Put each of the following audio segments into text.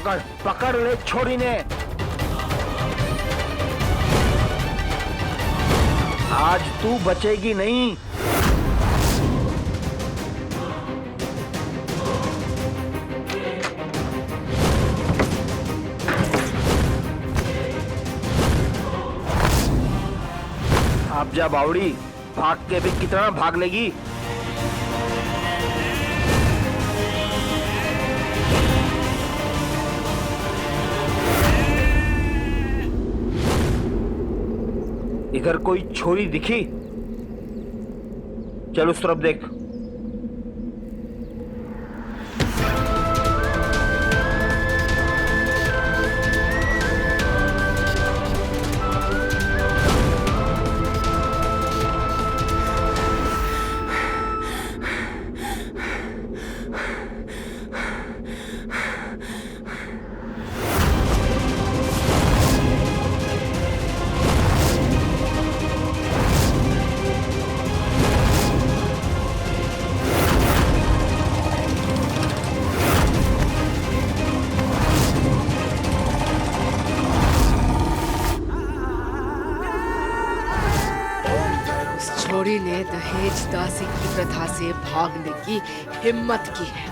पकड़ पकड़ ले छोरी ने। आज तू बचेगी नहीं। अब जा बावड़ी, भाग के भी कितना भाग लेगी। इधर कोई छोरी दिखी? चल उस तरफ देख। छोरी ने दहेज दासी की प्रथा से भागने की हिम्मत की है।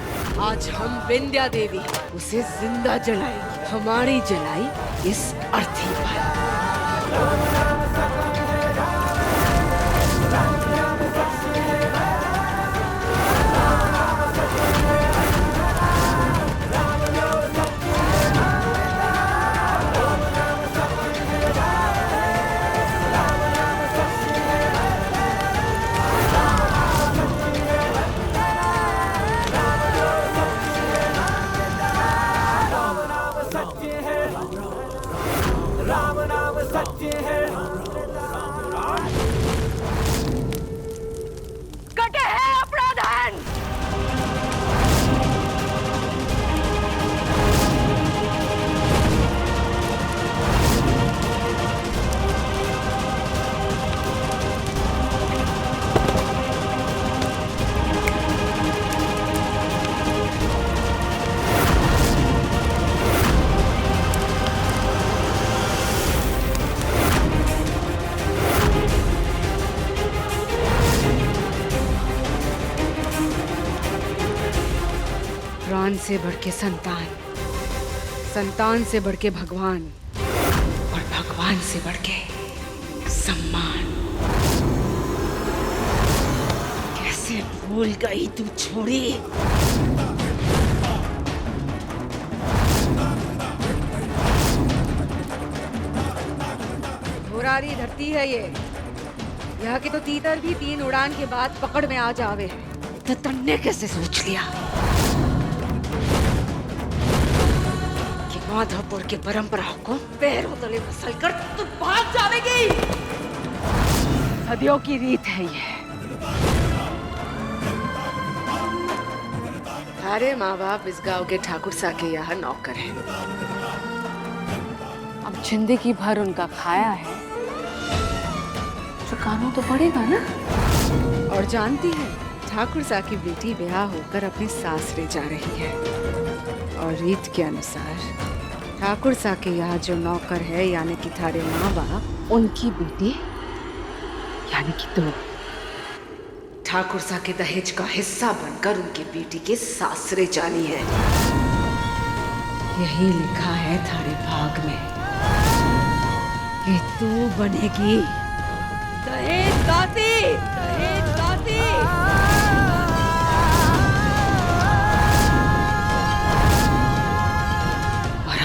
आज हम विंध्या देवी उसे जिंदा जलाएंगे। हमारी जलाई इस अर्थी पर। प्राण से बढ़ के संतान, संतान से बढ़ के भगवान और भगवान से बढ़ के सम्मान। कैसे भूल गई तू छोरी? घोरारी धरती है ये। यहाँ के तो तीतर भी 3 उड़ान के बाद पकड़ में आ जावे। तो तन्ने कैसे सोच लिया माधवपुर की परंपरा को पैरों तले मसल कर तू भाग जाएगी? सदियों की रीत है ये। सारे माँ बाप इस गांव के ठाकुर सा के यहाँ नौकर हैं। अब जिंदगी भर उनका खाया है, चुकाना तो पड़ेगा ना। और जानती है, ठाकुर सा की बेटी ब्याह होकर अपने सासरे जा रही है। और रीत के अनुसार ठाकुर सा के यहाँ जो नौकर है, यानी कि थारे माँ बाप, उनकी बेटी यानी कि तो ठाकुर सा के दहेज का हिस्सा बनकर उनकी बेटी के सासरे जानी है। यही लिखा है थारे भाग में कि तू बनेगी दहेज दासी। दहेज दासी।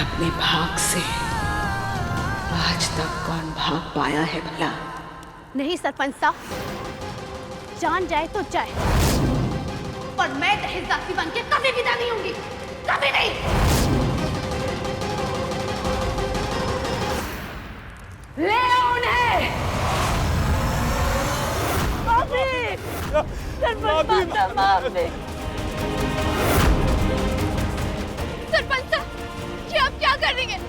अपने भाग से आज तक कौन भाग पाया है भला? नहीं सरपंच साहब, जान जाए तो जाए, पर मैं दहेज दासी बन के कभी विदा नहीं होंगी। कभी नहीं। ले उन्हें। माफी। सरपंच साहब, माफी। सरपंच साहब, ये आप क्या कर रही हैं?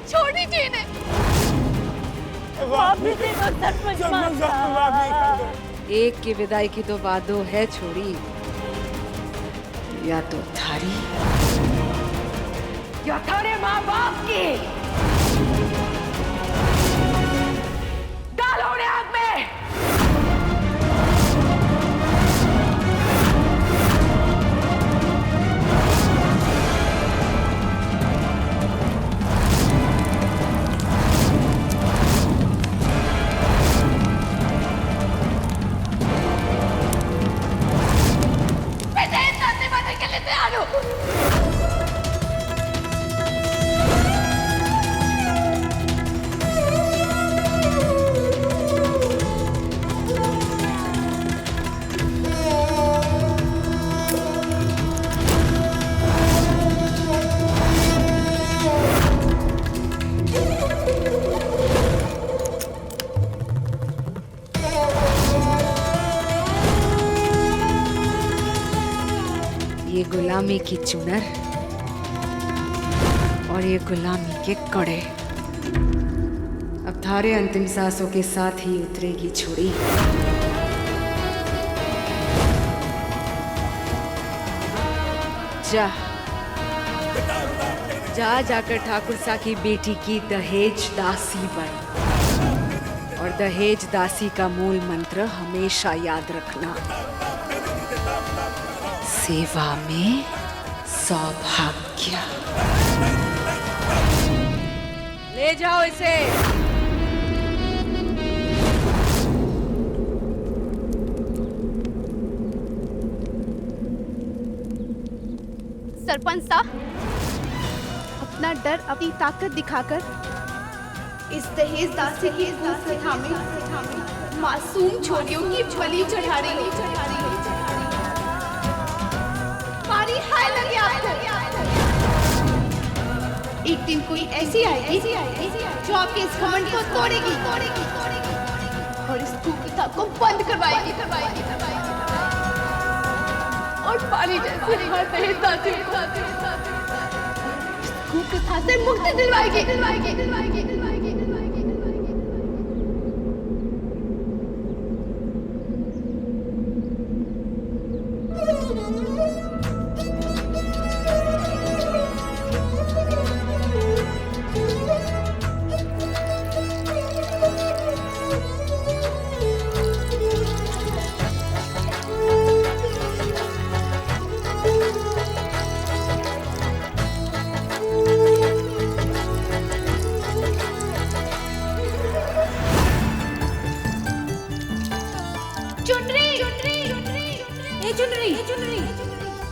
छोड़ दीजिए इन्हें। माफी दे दो सरपंच साहब। एक की विदाई की तो बात दो है छोड़ी, या तो थारी या थारे गुलामी की चुनर और ये गुलामी के कड़े। अब थारे अंतिम सांसों के साथ ही उतरेगी छुरी। जा जा जाकर ठाकुर सा की बेटी की दहेज दासी बन। और दहेज दासी का मूल मंत्र हमेशा याद रखना, सेवा में सौभाग्य। ले जाओ इसे। सरपंच साहब, अपना डर, अपनी ताकत दिखाकर इस दहेज दासी की भूख में थामे मासूम छोरियों की बलि चढ़ा रही है। पानी हाय लगे आपको। एक दिन कोई ऐसी आएगी जो आपके इस घमंड को तोड़ेगी और इस कुकता को बंद करवाएगी और पानी जैसे हर दहेज दासी कुकता से मुक्ति दिलवाएगी।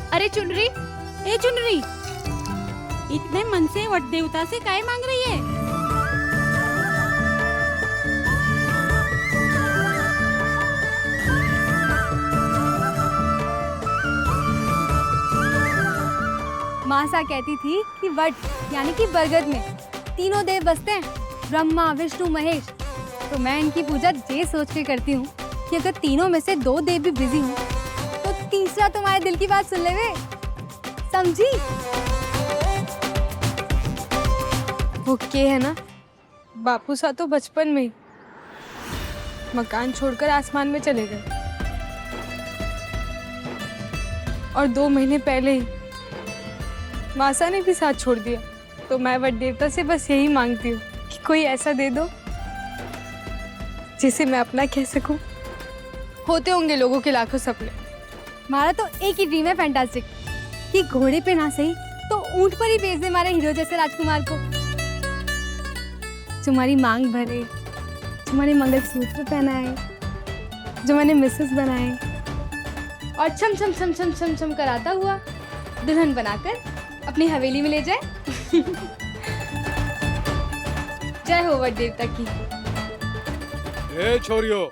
अरे चुनरी, ए चुनरी, इतने मन से वट देवता से काय मांग रही है? मासा कहती थी कि वट यानी कि बरगद में तीनों देव बसते हैं, ब्रह्मा विष्णु महेश। तो मैं इनकी पूजा ये सोच के करती हूँ कि अगर तीनों में से दो देव भी बिजी हों तो तीसरा तुम्हारे दिल की बात सुन ले वे, समझी? वो के है ना, बापू सा तो बचपन में ही मकान छोड़कर आसमान में चले गए और 2 महीने पहले ही मासा ने भी साथ छोड़ दिया। तो मैं वट देवता से बस यही मांगती हूँ कि कोई ऐसा दे दो जिसे मैं अपना कह सकूं। होते होंगे लोगों के लाखों सपने, हमारा तो एक ही ड्रीम है फैंटास्टिक, कि घोड़े पे ना सही तो ऊंट पर ही भेज दे हमारे हीरो जैसे राजकुमार को, जो हमारी मांग भरे, जो हमारे मंगलसूत्र पहनाए, जो मैंने मिसेस बनाए और छम छम छम छम छम छम कराता हुआ दुल्हन बनाकर अपनी हवेली में ले जाए। जय हो वट देवता की। ए छोरियो,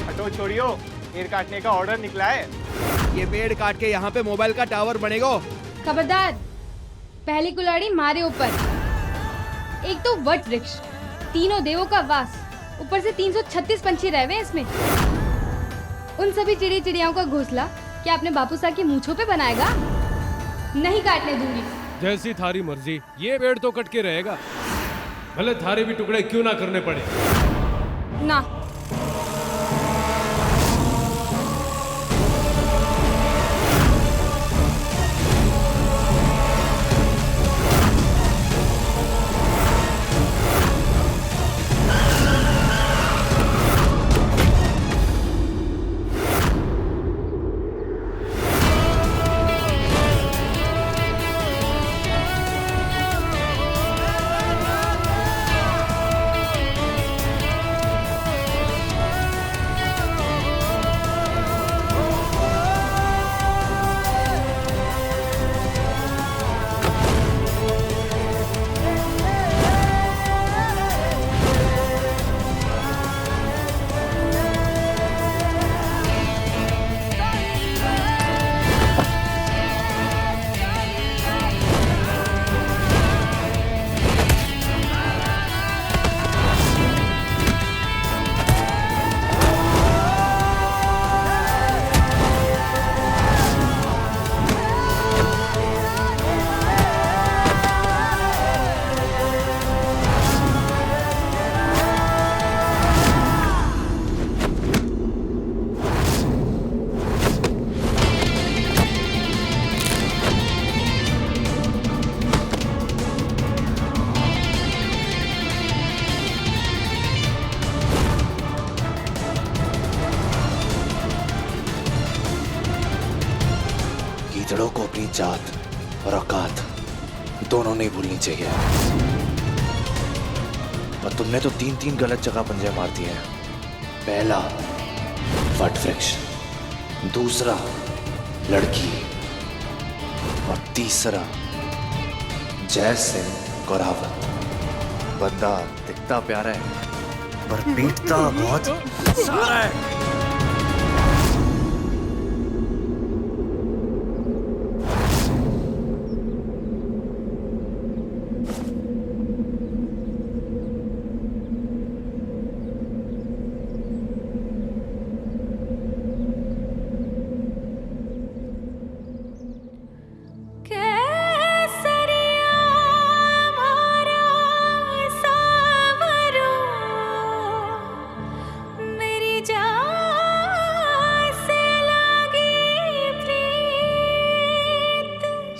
हटो छोड़ियो, पेड़ काटने का ऑर्डर निकला है। ये पेड़ काट के यहाँ पे मोबाइल का टावर बनेगा। खबरदार, पहली कुल्हाड़ी मारे ऊपर। एक तो वट वृक्ष, तीनों देवों का वास, ऊपर से 336 पंछी रह हुए इसमें। उन सभी चिड़ी चिड़ियाओं का घोंसला क्या अपने बापू सा की मूंछों पे बनाएगा? नहीं काटने दूंगी। जैसी थारी मर्जी, ये पेड़ तो कट के रहेगा, भले थारे भी टुकड़े क्यों ना करने पड़े। ना, गीदड़ों को अपनी जात और औकात दोनों नहीं भूलनी चाहिए। और तुमने तो 3 गलत जगह पंजे मार दिए हैं। पहला वट वृक्ष, दूसरा लड़की और तीसरा जय सिंह गौरावत। बंदा दिखता प्यारा है पर पीटता बहुत सारा है।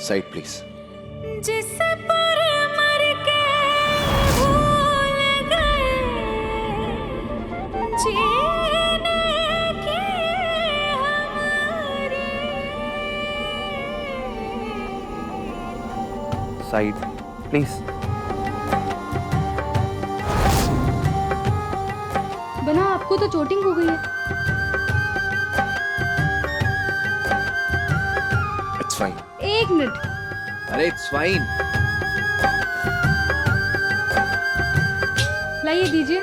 Side please. जिस पर मर के भूल गए जीने की हमारी। Side please. बना आपको तो चोटिंग हो गई है। It's fine. एक मिनट। अरे इट्स फाइन। लाइए दीजिए।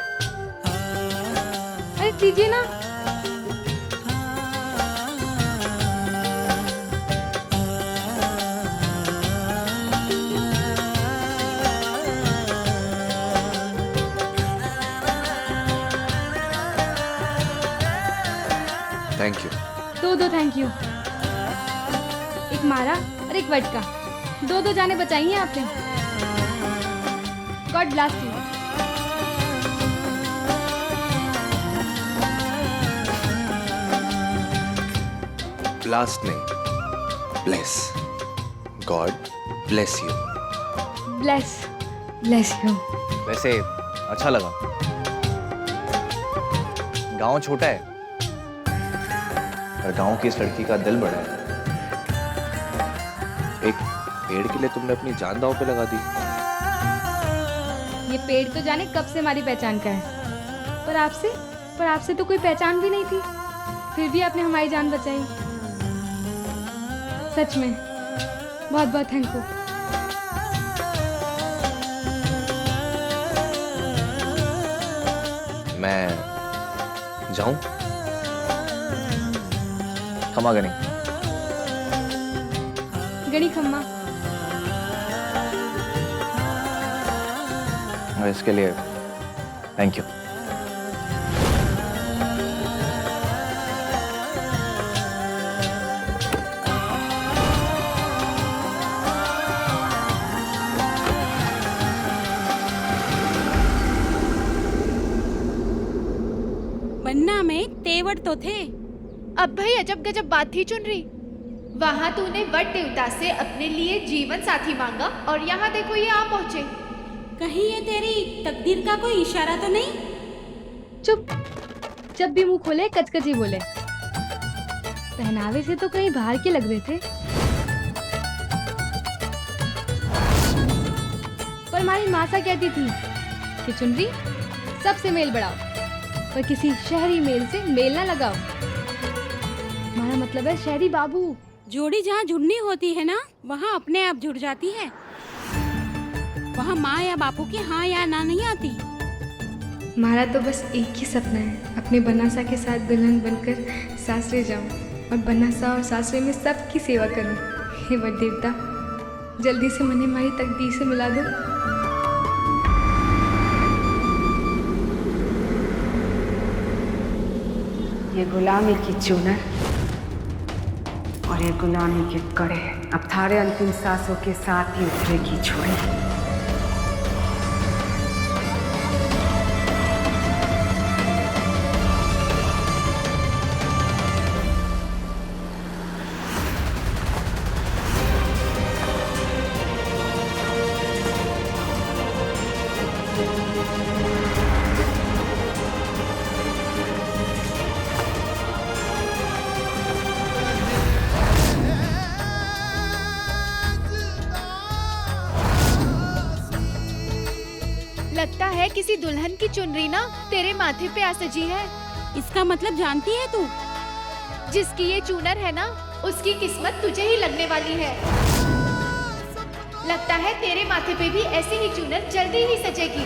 अरे दीजिए ना। Thank you. दो थैंक यू। एक मारा और एक वटका। दो जाने बचाई हैं आपने। God bless you. ब्लास्ट नहीं, bless. God bless you. Bless you. वैसे अच्छा लगा। गांव छोटा है और गांव की इस लड़की का दिल बड़ा है। एक पेड़ के लिए तुमने अपनी जान दांव पे लगा दी। ये पेड़ तो जाने कब से हमारी पहचान का है, पर आपसे तो कोई पहचान भी नहीं थी। फिर भी आपने हमारी जान बचाई। सच में बहुत बहुत थैंक यू। मैं जाऊं? खमा गनी। गणी खम्मा। और इसके लिए थैंक यू। बन्ना में तेवर तो थे। अब भाई अजब गजब बात थी चुनरी। वहाँ तूने वट देवता से अपने लिए जीवन साथी मांगा और यहाँ देखो ये आ पहुँचे। कहीं ये तेरी तकदीर का कोई इशारा तो नहीं? चुप। जब भी मुंह खोले कचकच ही बोले। पहनावे से तो कहीं बाहर के लग रहे थे, पर हमारी माँ सा कहती थी कि चुनरी सबसे मेल बढ़ाओ, पर किसी शहरी मेल से मेल ना लगाओ। हमारा मतलब है शहरी बाबू। जोड़ी जहाँ जुड़नी होती है ना, वहाँ अपने आप जुड़ जाती है। वहाँ माँ या बापू की हाँ या ना नहीं आती। हमारा तो बस एक ही सपना है, अपने बनासा के साथ दुल्हन बनकर सासरे जाऊं और बनासा और सासरे में सबकी सेवा करूं। हे वट देवता, जल्दी से मने हमारी तकदीर से मिला दो। ये गुलामी की चूनर और ये गुलामी के कड़े अब थारे अंतिम सांसों के साथ ही उतरेगी छोड़ी। लगता है किसी दुल्हन की चुनरी ना तेरे माथे पे आ सजी है। इसका मतलब जानती है तू? जिसकी ये चूनर है ना, उसकी किस्मत तुझे ही लगने वाली है। लगता है तेरे माथे पे भी ऐसी ही चूनर जल्दी ही सजेगी।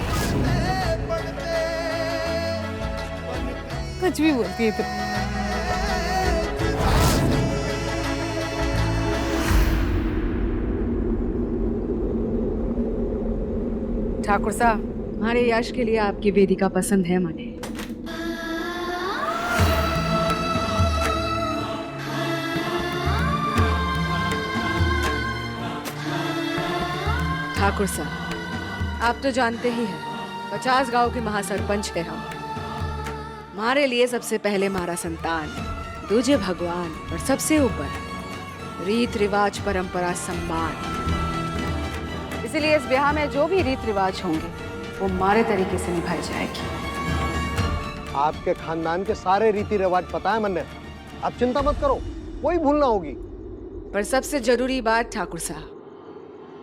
कुछ भी बोलती है तू। ठाकुर साहब, हमारे यश के लिए आपकी वेदिका पसंद है माने। ठाकुर साहब, आप तो जानते ही हैं 50 गांव के महासरपंच है हम। हमारे लिए सबसे पहले हमारा संतान, दूजे भगवान और सबसे ऊपर रीत रिवाज, परंपरा, सम्मान। इसलिए इस ब्याह में जो भी रीत रिवाज होंगे वो हमारे तरीके से निभाई जाएगी। आपके खानदान के सारे रीति रिवाज पता है मैंने, आप चिंता मत करो, कोई भूल ना होगी। पर सबसे जरूरी बात ठाकुर साहब,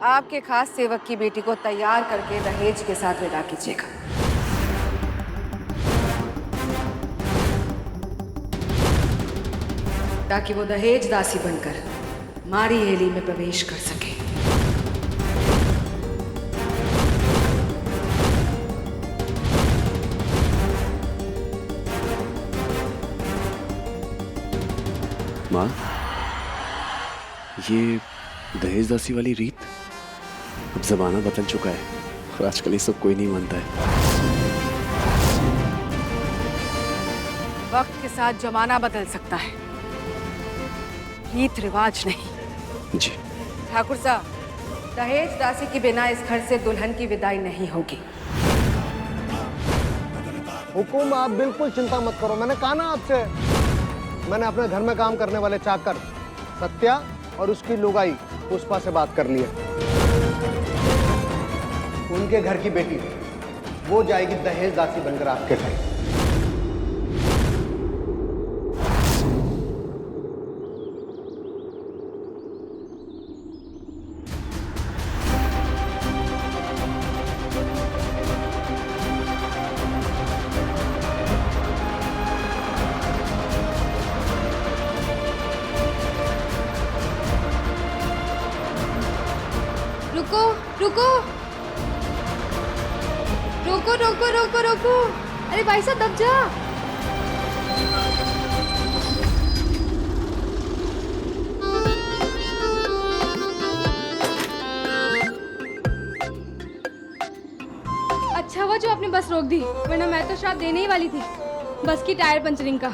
आपके खास सेवक की बेटी को तैयार करके दहेज के साथ विदा कीजिएगा। ताकि वो दहेज दासी बनकर हमारी हेली में प्रवेश कर सके। माँ, ये दहेज दासी वाली रीत, अब जमाना बदल चुका है और आजकल ये सब कोई नहीं मानता है। वक्त के साथ जमाना बदल सकता है, रीत रिवाज नहीं। जी ठाकुर साहब, दहेज दासी के बिना इस घर से दुल्हन की विदाई नहीं होगी। हुकुम, आप बिल्कुल चिंता मत करो, मैंने कहा ना आपसे। मैंने अपने घर में काम करने वाले चाकर सत्या और उसकी लुगाई पुष्पा से बात कर ली है। उनके घर की बेटी वो जाएगी दहेज दासी बनकर आपके घर। रुको रुको रोको रोको रोको रोको, अरे भाई साहब दब जा। अच्छा हुआ जो आपने बस रोक दी, वरना मैं तो श्राप देने ही वाली थी। बस की टायर पंचरिंग का।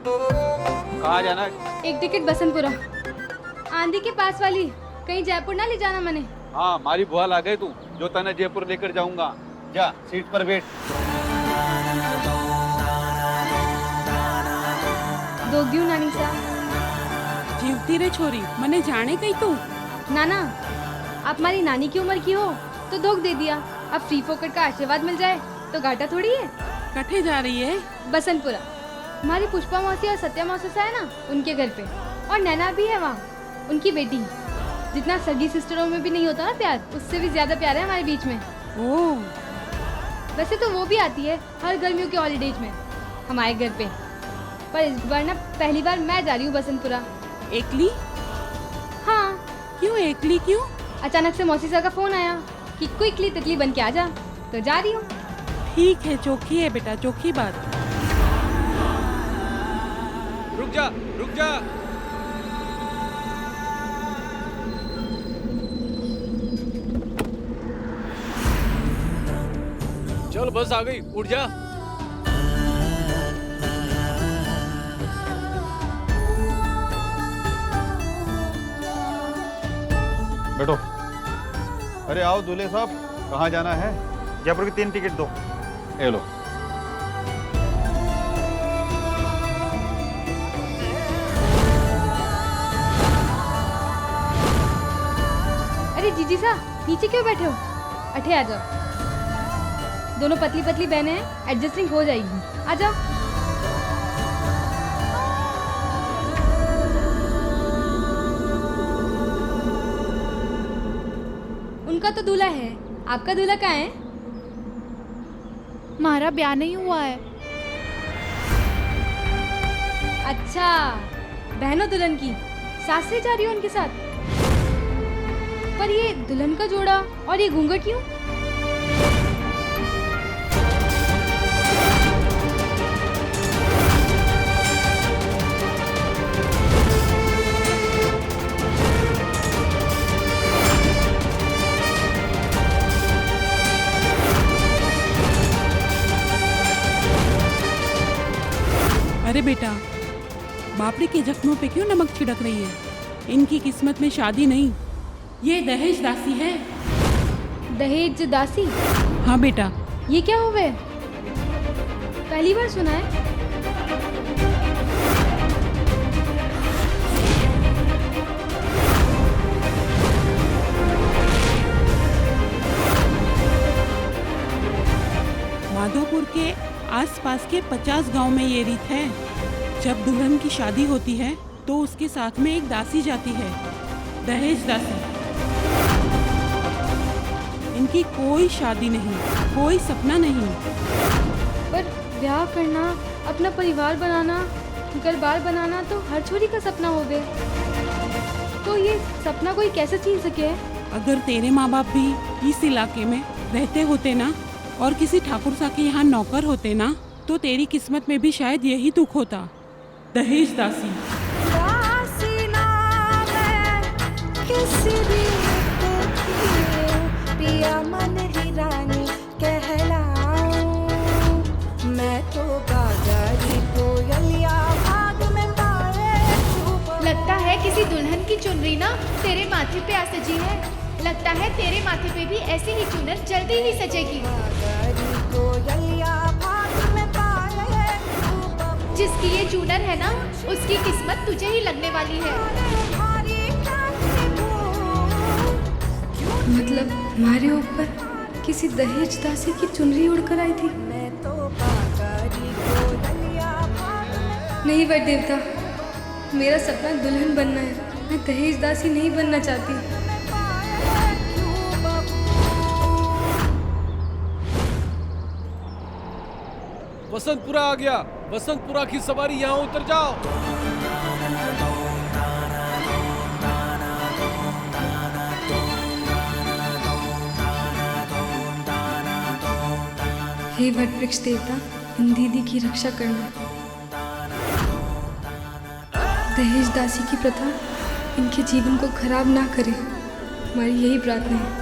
कहाँ जाना? एक टिकट बसंतपुरा, आंधी के पास वाली। कहीं जयपुर ना ले जाना मैंने। हाँ, हमारी बुआ ला गई तू, जो तने जयपुर लेकर जाऊंगा। जा सीट पर बैठ। दोग्यू नानी साहब। जीवती रे छोरी, मने जाने कही तू। नाना, आप हमारी नानी की उम्र की हो तो धोख दे दिया। अब फ्री फोकट का आशीर्वाद मिल जाए तो घाटा थोड़ी है। कठे जा रही है? बसंतपुरा। हमारी पुष्पा मौसी और सत्या मौसी है ना, उनके घर पे। और नैना भी है वहाँ, उनकी बेटी। जितना सगी सिस्टरों में भी नहीं होता ना प्यार, उससे भी ज्यादा प्यार है हमारे बीच में। ओह, वैसे तो वो भी आती है हर गर्मियों के हॉलीडेज में हमारे घर पे। पर इस बार ना पहली बार मैं जा रही हूँ बसंतपुरा। एकली? हाँ। क्यों एकली क्यों? अचानक से मौसी सर का फोन आया कि क्विकली तितली बन के आ जा, तो जा रही हूँ। ठीक है, चौकी है बेटा, चौकी बात। रुक जा रुक जा। चल बस आ गई, उठ जा। बैठो। अरे आओ दूल्हे साहब, कहाँ जाना है? जयपुर की 3 टिकट दो। ये लो। अरे जीजी साहब, नीचे क्यों बैठे हो? अठे आ जाओ। दोनों पतली पतली बहनें हैं, एडजस्टिंग हो जाएगी। आ जाओ। उनका तो दूल्हा है, आपका दूल्हा कहाँ है? हमारा ब्याह नहीं हुआ है। अच्छा, बहनों दुल्हन की सासरे जा रही हो उनके साथ। पर ये दुल्हन का जोड़ा और ये घूंघट क्यों? अरे बेटा, बापड़ी के जख्मों पे क्यों नमक छिड़क रही है? इनकी किस्मत में शादी नहीं, ये दहेज दासी है। दहेज दासी? हाँ बेटा। ये क्या हुआ? पहली बार सुना है। माधोपुर के आसपास के 50 गांव में ये रीत है। जब दुल्हन की शादी होती है तो उसके साथ में एक दासी जाती है, दहेज दासी। इनकी कोई शादी नहीं, कोई सपना नहीं। पर ब्याह करना, अपना परिवार बनाना, घर-बार बनाना तो हर छोरी का सपना होवे। तो ये सपना कोई कैसे छीन सके? अगर तेरे माँ बाप भी इस इलाके में रहते होते ना और किसी ठाकुर सा के यहाँ नौकर होते ना, तो तेरी किस्मत में भी शायद यही दुख होता। दहेज दासी। पिया मन ही रानी कहलाऊं, मैं तो बाजारी कोयलिया भाग में पाए। लगता है किसी दुल्हन की चुनरी ना तेरे माथे पे आ सजी है। लगता है तेरे माथे पे भी ऐसी ही चुनर जल्दी ही सजेगी। जिसकी ये चुनर है ना, उसकी किस्मत तुझे ही लगने वाली है। मतलब हमारे ऊपर किसी दहेज दासी की चुनरी उड़कर आई थी? नहीं वर देवता, मेरा सपना दुल्हन बनना है। मैं दहेज दासी नहीं बनना चाहती। बसंतपुरा आ गया। बसंतपुरा की सवारी यहाँ उतर जाओ। हे वट वृक्ष देवता, इन दीदी की रक्षा करना। दहेज दासी की प्रथा इनके जीवन को खराब ना करे, हमारी यही प्रार्थना है।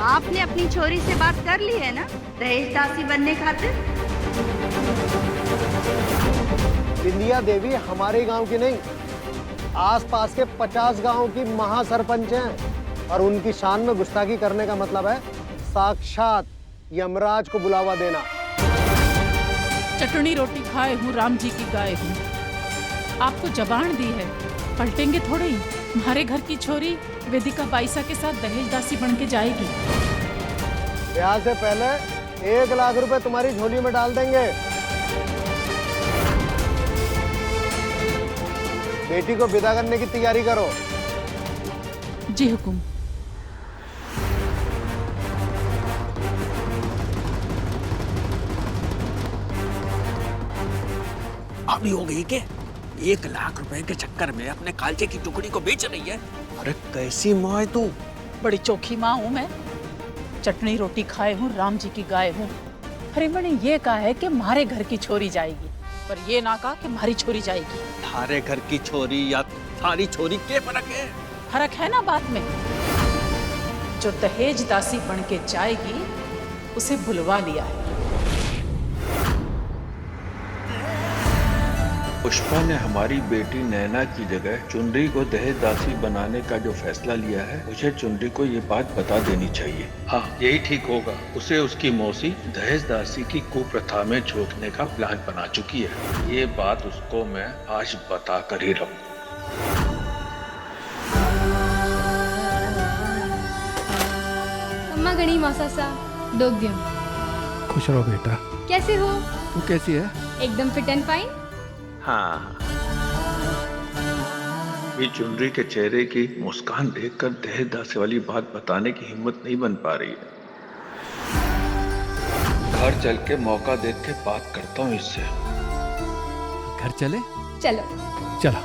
आपने अपनी छोरी से बात कर ली है ना दहेज दासी बनने खातिर? बिंदिया देवी हमारे गांव की नहीं, आसपास के 50 गांव की महासरपंच हैं और उनकी शान में गुस्ताखी करने का मतलब है साक्षात यमराज को बुलावा देना। चटनी रोटी खाए हूँ, राम जी की गाय हूँ। आपको जबान दी है, पलटेंगे थोड़े ही। हमारे घर की छोरी वेदिका बाईसा के साथ दहेज दासी बन के जाएगी। ब्याह से पहले 1 लाख रुपए तुम्हारी झोली में डाल देंगे। बेटी को विदा करने की तैयारी करो। जी हुकुम। अभी हो गई के 1 लाख रुपए के चक्कर में अपने कालचे की टुकड़ी को बेच रही है। अरे कैसी माँ है तू? बड़ी चोखी माँ हूँ मैं। चटनी रोटी खाए हूँ, राम जी की गाय हूँ। अरे मैंने ये कहा है कि हमारे घर की छोरी जाएगी, पर ये ना कहा कि हमारी छोरी जाएगी। थारे घर की छोरी या थारी छोरी के फर्क है? फर्क है ना बात में। जो दहेज दासी बन के जाएगी उसे बुलवा लिया है। पुष्पा ने हमारी बेटी नैना की जगह चुनरी को दहेज दासी बनाने का जो फैसला लिया है, मुझे चुनरी को ये बात बता देनी चाहिए। हाँ, यही ठीक होगा। उसे उसकी मौसी दहेज दासी की कुप्रथा में झोंकने का प्लान बना चुकी है। ये बात उसको मैं आज बता कर ही रहूं। खमा गणी मौसा सा डोग दियो। खुश रहो बेटा। कैसे हो? तू कैसी है? एकदम फिट एंड फाइन। हाँ, ये चुनरी के चेहरे की मुस्कान देखकर दहेज दासी वाली बात बताने की हिम्मत नहीं बन पा रही है। घर चल के मौका देख के बात करता हूँ इससे। घर चले? चलो चलो।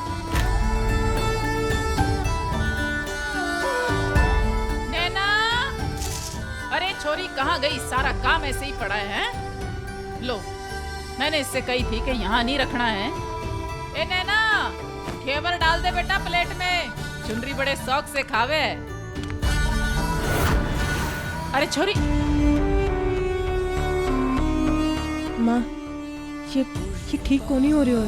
नैना, अरे छोरी कहाँ गई? सारा काम ऐसे ही पड़ा है? लो, मैंने इससे कही थी कि यहाँ नहीं रखना है। ए नैना, घेवर डाल दे बेटा प्लेट में, चुनरी बड़े शौक से खावे। अरे छोरी। माँ, ये ठीक को नहीं हो रही हो।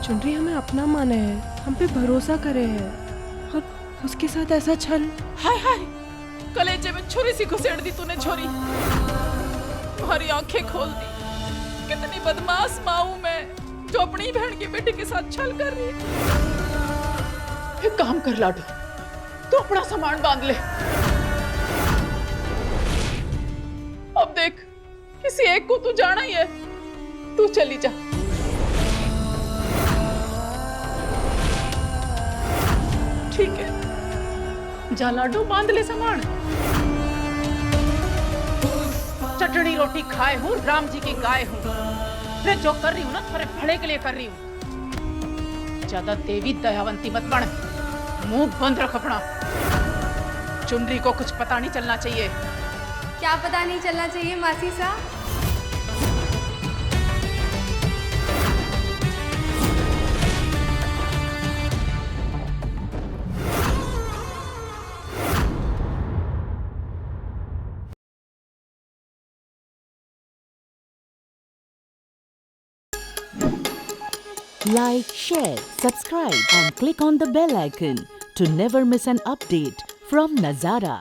चुनरी हमें अपना माने है, हम पे भरोसा करे है, और उसके साथ ऐसा छल। हाय हाय, कलेजे में छुरी सी घुसेड़ दी तूने छोरी। तुम्हारी आंखें खोल दी। कितनी बदमाश माँ हूं मैं, जो अपनी बहन की बेटी के साथ छल कर रही है। एक काम कर लाडू, तू अपना सामान बांध ले। अब देख, किसी एक को तू जाना ही है, तू चली जा। ठीक है, जा लाडू, बांध ले सामान। चटनी रोटी खाए हूँ, राम जी की गाय हूँ। मैं जो कर रही हूँ ना, तुम्हारे भले के लिए कर रही हूँ। ज्यादा देवी दयावंती मत बन, मुंह बंद रख अपना। चुनरी को कुछ पता नहीं चलना चाहिए। क्या पता नहीं चलना चाहिए मासी सा? Like, share, subscribe and click on the bell icon to never miss an update from Nazara.